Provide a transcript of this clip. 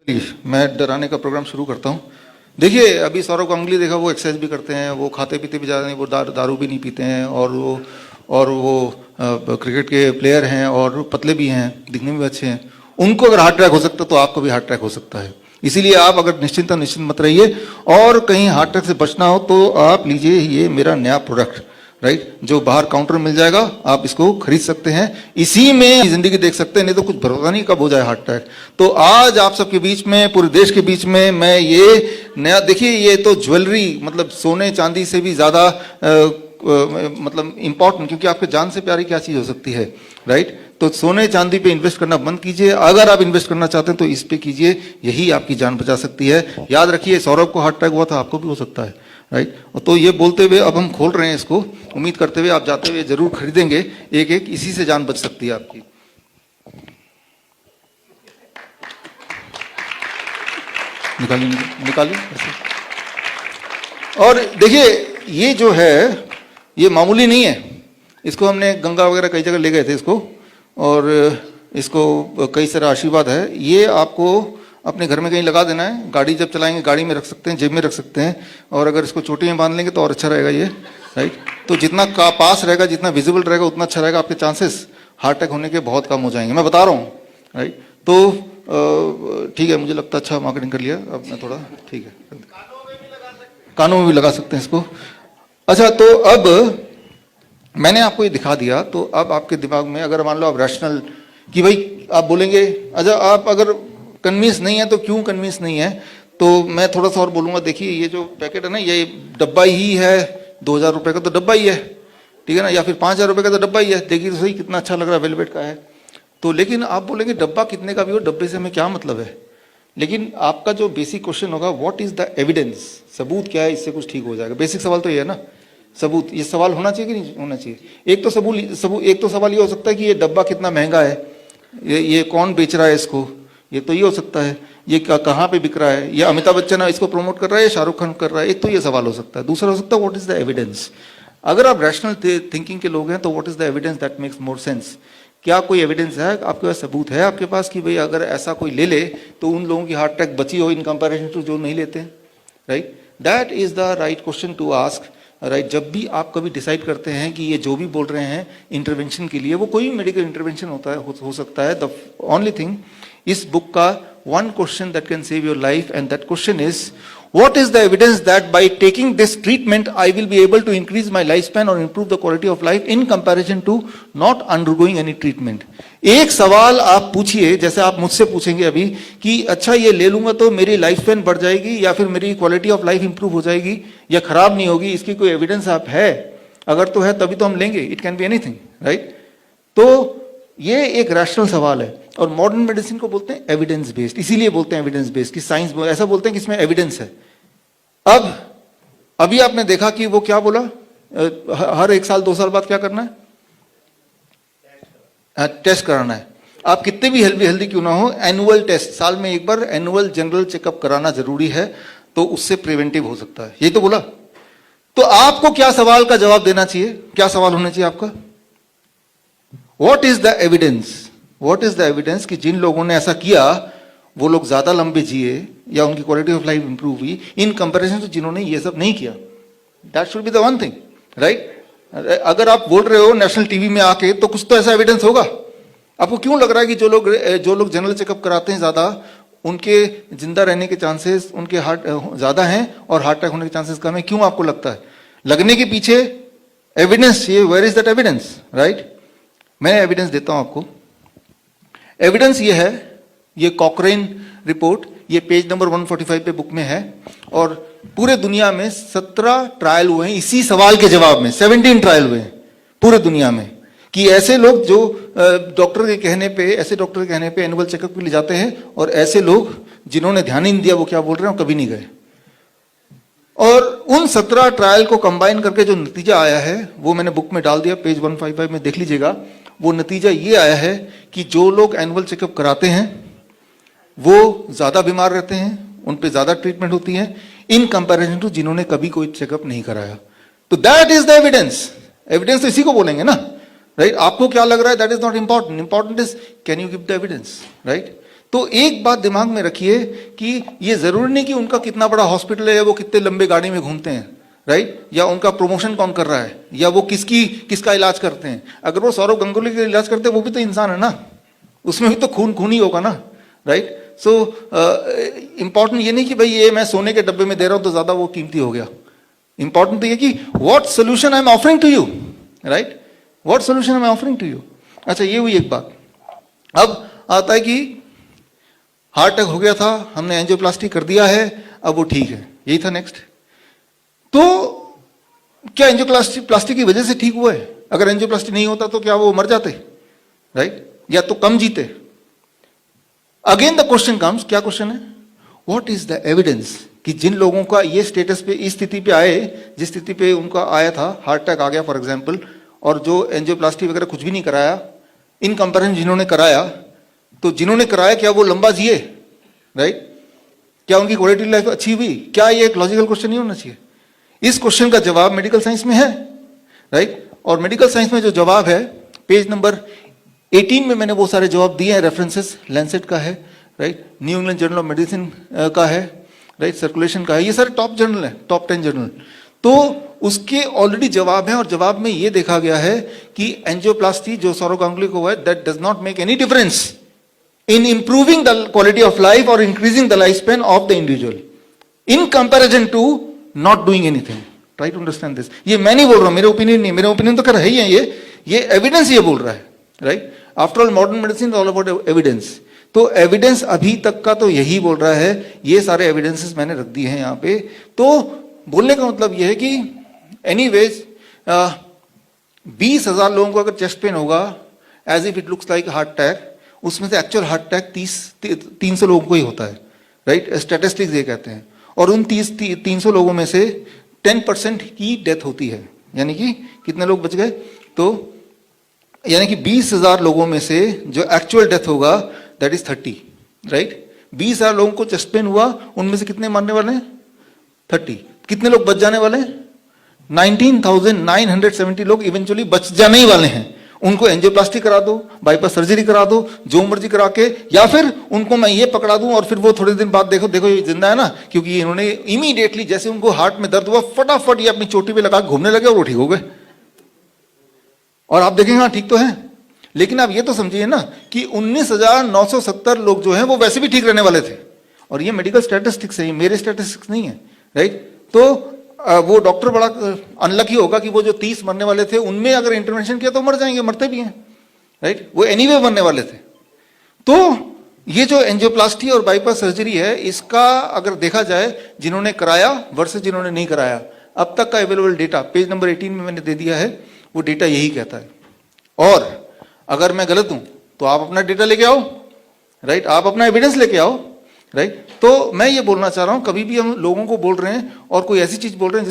मैं डराने का प्रोग्राम शुरू करता हूँ। देखिए, अभी सौरव गांगुली देखा, वो एक्सरसाइज भी करते हैं, वो खाते पीते भी ज़्यादा नहीं, वो दारू भी नहीं पीते हैं, और वो क्रिकेट के प्लेयर हैं और पतले भी हैं, दिखने में भी अच्छे हैं। उनको अगर हार्ट अटैक हो सकता है तो आपको भी हार्ट अटैक हो सकता है। इसीलिए आप अगर निश्चिंत मत रहिए, और कहीं हार्ट अटैक से बचना हो तो आप लीजिए ये मेरा नया प्रोडक्ट, राइट, जो बाहर काउंटर मिल जाएगा, आप इसको खरीद सकते हैं। इसी में जिंदगी देख सकते हैं, नहीं तो कुछ भरोसा नहीं कब हो जाए हार्ट अटैक। तो आज आप सबके बीच में, पूरे देश के बीच में, मैं ये नया, देखिए ये तो ज्वेलरी, मतलब सोने चांदी से भी ज्यादा मतलब इंपॉर्टेंट, क्योंकि आपके जान से प्यारी क्या चीज हो सकती है, राइट। तो सोने चांदी पे इन्वेस्ट करना बंद कीजिए। अगर आप इन्वेस्ट करना चाहते हैं तो इस पे कीजिए, यही आपकी जान बचा सकती है। याद रखिए, सौरभ को हार्ट अटैक हुआ था, आपको भी हो सकता है, राइट। तो ये बोलते हुए अब हम खोल रहे हैं इसको, उम्मीद करते हुए आप जाते हुए जरूर खरीदेंगे एक एक, इसी से जान बच सकती है आपकी। निकालिए। और देखिए, ये जो है ये मामूली नहीं है। इसको हमने गंगा वगैरह कई जगह ले गए थे इसको, और इसको कई सारा आशीर्वाद है। ये आपको अपने घर में कहीं लगा देना है, गाड़ी जब चलाएंगे गाड़ी में रख सकते हैं, जेब में रख सकते हैं, और अगर इसको चोटी में बांध लेंगे तो और अच्छा रहेगा ये, राइट। तो जितना पास रहेगा, जितना विजिबल रहेगा, उतना अच्छा रहेगा। आपके चांसेस हार्ट अटैक होने के बहुत कम हो जाएंगे, मैं बता रहा हूँ, राइट। तो ठीक है, मुझे लगता है अच्छा मार्केटिंग कर लिया अब मैं थोड़ा, ठीक है। कानों में भी लगा सकते हैं इसको। अच्छा, तो अब मैंने आपको ये दिखा दिया, तो अब आपके दिमाग में अगर मान लो आप रैशनल कि भाई आप बोलेंगे, अच्छा आप अगर कन्विंस नहीं है तो क्यों कन्विंस नहीं है, तो मैं थोड़ा सा और बोलूँगा। देखिए, ये जो पैकेट है ना, ये डब्बा ही है, 2000 रुपये का तो डब्बा ही है, ठीक है ना, या फिर 5000 रुपये का तो डब्बा ही है। देखिए तो सही कितना अच्छा लग रहा है, वेलवेट का है। तो लेकिन आप बोलेंगे डब्बा कितने का भी हो, डब्बे से हमें क्या मतलब है। लेकिन आपका जो बेसिक क्वेश्चन होगा, व्हाट इज द एविडेंस, सबूत क्या है, इससे कुछ ठीक हो जाएगा। बेसिक सवाल तो ये है ना, सबूत। ये सवाल होना चाहिए कि नहीं होना चाहिए। एक तो सवाल ये हो सकता है कि ये डब्बा कितना महंगा है, ये कौन बेच रहा है इसको, ये तो ये हो सकता है। ये कहाँ पे बिक रहा है, ये अमिताभ बच्चन इसको प्रमोट कर रहा है या शाहरुख खान कर रहा है, एक तो ये सवाल हो सकता है। दूसरा हो सकता है व्हाट इज द एविडेंस। अगर आप रैशनल थिंकिंग के लोग हैं तो what is the evidence that makes more sense. क्या कोई एविडेंस है आपके पास, सबूत है आपके पास कि भाई अगर ऐसा कोई ले ले तो उन लोगों की हार्ट अटैक बची हो इन कंपैरिजन टू जो नहीं लेते, right. That is the right question to ask, right. जब भी आप कभी डिसाइड करते हैं कि ये जो भी बोल रहे हैं इंटरवेंशन के लिए, वो कोई भी मेडिकल इंटरवेंशन होता है, हो सकता है। द ओनली थिंग, इस बुक का one question that can save your life, and that question is, what is the evidence that by taking this treatment I will be able to increase my lifespan or improve the quality of life in comparison to not undergoing any treatment। एक सवाल आप पूछिए, जैसे आप मुझसे पूछेंगे अभी कि अच्छा ये ले लूंगा तो मेरी लाइफ स्पैन बढ़ जाएगी या फिर मेरी क्वालिटी ऑफ लाइफ इंप्रूव हो जाएगी या खराब नहीं होगी, इसकी कोई एविडेंस आप है? अगर तो है तभी तो हम लेंगे। It can be anything, right. तो ये एक रैशनल सवाल है, और मॉडर्न मेडिसिन को बोलते हैं एविडेंस बेस्ड। इसीलिए बोलते हैं एविडेंस बेस्ड, कि साइंस ऐसा बोलते हैं कि इसमें एविडेंस है। अब अभी आपने देखा कि वो क्या बोला, हर 1 साल 2 साल बाद क्या करना है, टेस्ट कराना है। आप कितने भी हेल्दी क्यों ना हो, एनुअल टेस्ट, साल में एक बार एनुअल जनरल चेकअप कराना जरूरी है, तो उससे प्रिवेंटिव हो सकता है। यही तो बोला। तो आपको क्या सवाल का जवाब देना चाहिए, क्या सवाल होना चाहिए आपका, what is the evidence, what is the evidence कि जिन लोगों ने ऐसा किया वो लोग ज्यादा लंबे जिए या उनकी क्वालिटी ऑफ लाइफ इंप्रूव हुई इन कंपैरिजन टू जिन्होंने ये सब नहीं किया। That should be the one thing, right. अगर आप बोल रहे हो नेशनल टीवी में आके, तो कुछ तो ऐसा एविडेंस होगा। आपको क्यों लग रहा है कि जो लोग जनरल चेकअप कराते हैं ज्यादा, उनके जिंदा रहने के चांसेस उनके हार्ट ज्यादा हैं और हार्ट अटैक होने के चांसेस कम है? क्यों आपको लगता है? लगने के पीछे एविडेंस चाहिए। Where is that evidence, right. मैं एविडेंस देता हूं आपको। एविडेंस ये है, ये कॉकरेन रिपोर्ट, ये पेज नंबर 145 पे बुक में है, और पूरे दुनिया में 17 ट्रायल हुए हैं इसी सवाल के जवाब में। 17 ट्रायल हुए हैं पूरे दुनिया में, कि ऐसे लोग जो डॉक्टर के कहने पे एनुअल चेकअप के लिए जाते हैं, और ऐसे लोग जिन्होंने ध्यान ही नहीं दिया वो क्या बोल रहे हैं, कभी नहीं गए। और उन 17 ट्रायल को कंबाइन करके जो नतीजा आया है वो मैंने बुक में डाल दिया, पेज 155 में देख लीजिएगा। वो नतीजा ये आया है कि जो लोग एनुअल चेकअप कराते हैं वो ज्यादा बीमार रहते हैं, उन पे ज्यादा ट्रीटमेंट होती है इन कंपैरिजन टू जिन्होंने कभी कोई चेकअप नहीं कराया। तो that is the evidence. Evidence तो इसी को बोलेंगे ना, राइट। आपको क्या लग रहा है that is not important, important is can you give the evidence, right. तो एक बात दिमाग में रखिए कि ये जरूरी नहीं कि उनका कितना बड़ा हॉस्पिटल है, वो कितने लंबे गाड़ी में घूमते हैं, राइट, या उनका प्रमोशन कौन कर रहा है, या वो किसका इलाज करते हैं। अगर वो सौरव गांगुली का इलाज करते हैं, वो भी तो इंसान है ना, उसमें भी तो खून ही होगा ना, राइट। सो इंपॉर्टेंट ये नहीं कि भाई ये मैं सोने के डब्बे में दे रहा हूं तो ज्यादा वो कीमती हो गया। इंपॉर्टेंट तो ये कि what solution I am offering to you, right, what solution I am offering to you. अच्छा, ये हुई एक बात। अब आता है कि हार्ट अटैक हो गया था, हमने एंजियोप्लास्टी कर दिया है, अब वो ठीक है, यही था नेक्स्ट। तो क्या एंजियोप्लास्टी की वजह से ठीक हुआ है? अगर एंजियोप्लास्टी नहीं होता तो क्या वो मर जाते, राइट, या तो कम जीते। अगेन द क्वेश्चन कम्स, क्या क्वेश्चन है? व्हाट इज द एविडेंस कि जिन लोगों का ये स्टेटस पे, इस स्थिति पे आए, जिस स्थिति पे उनका आया था, हार्ट अटैक आ गया फॉर एग्जांपल, और जो एंजियोप्लास्टी वगैरह कुछ भी नहीं कराया, इन कंपैरिजन जिन्होंने कराया, तो जिन्होंने कराया क्या वो लंबा जिए, राइट, क्या उनकी क्वालिटी लाइफ अच्छी हुई? क्या ये एक लॉजिकल क्वेश्चन नहीं होना चाहिए? इस क्वेश्चन का जवाब मेडिकल साइंस में है, राइट। और मेडिकल साइंस में जो जवाब है, पेज नंबर 18 में मैंने वो सारे जवाब दिए हैं, रेफरेंसेस लैंसेट का है, right, new England journal of medicine का है, राइट, सर्कुलेशन का है, ये सारे टॉप जर्नल है, टॉप 10 जर्नल। तो उसके ऑलरेडी जवाब है, और जवाब में ये देखा गया है कि एंजियोप्लास्टी जो सौरव गांगुली को हुआ है, that does not make any difference in improving the quality of life or increasing the lifespan of the individual in comparison to not doing anything. Try to understand this. ये मैं नहीं बोल रहा हूं, मेरे ओपिनियन नहीं, मेरे ओपिनियन तो खैर है ही है, ये एविडेंस ये बोल रहा है, right. After all modern medicine is all about evidence. तो एविडेंस अभी तक का तो यही बोल रहा है, ये सारे एविडेंसेस मैंने रख दिए हैं यहाँ पे। तो बोलने का मतलब ये है कि एनीवेज 20,000 लोगों को अगर चेस्ट पेन होगा, as if it looks like heart attack, उसमें से एक्चुअल हार्ट अटैक 300 लोगों को ही होता है, राइट, स्टैटिस्टिक्स ये कहते हैं। और उन 300 लोगों में से 10% की डेथ होती है, यानी कि कितने लोग बच गए? तो यानी कि 20,000 लोगों में से जो एक्चुअल डेथ होगा दैट इज 30, राइट। 20,000 लोगों को चेस्ट पेन हुआ, उनमें से कितने मरने वाले हैं? 30। कितने लोग बच जाने वाले हैं? 19,970 लोग इवेंचुअली बच जाने ही वाले हैं। उनको एंजियोप्लास्टी करा दो, बाईपास सर्जरी करा दो, जो मर्जी करा के, या फिर उनको मैं ये पकड़ा दूं और फिर वो थोड़े दिन बाद देखो ये जिंदा है ना, क्योंकि इन्होंने इमीडिएटली जैसे उनको हार्ट में दर्द हुआ, फटाफट ये अपनी चोटी पे लगा घूमने लगे और वो ठीक हो गए। और आप देखेंगे हाँ ठीक तो है, लेकिन आप ये तो समझिए ना कि 19,970 लोग जो हैं वो वैसे भी ठीक रहने वाले थे। और ये मेडिकल स्टैटिस्टिक्स है, ये मेरे स्टैटिस्टिक्स नहीं है, राइट। तो वो डॉक्टर बड़ा अनलकी होगा कि वो जो 30 मरने वाले थे उनमें अगर इंटरवेंशन किया तो मर जाएंगे, मरते भी हैं, राइट, वो एनीवे मरने वाले थे। तो ये जो एंजियोप्लास्टी और बाईपास सर्जरी है, इसका अगर देखा जाए जिन्होंने कराया वर्सेस जिन्होंने नहीं कराया, अब तक का अवेलेबल डेटा पेज नंबर 18 में मैंने दे दिया है, वो डेटा यही कहता है। और अगर मैं गलत हूं तो आप अपना डेटा लेके आओ, राइट, आप अपना एविडेंस लेके आओ, राइट। तो मैं ये बोलना चाह रहा हूं, कभी भी हम लोगों को बोल रहे हैं और कोई ऐसी चीज बोल रहे हैं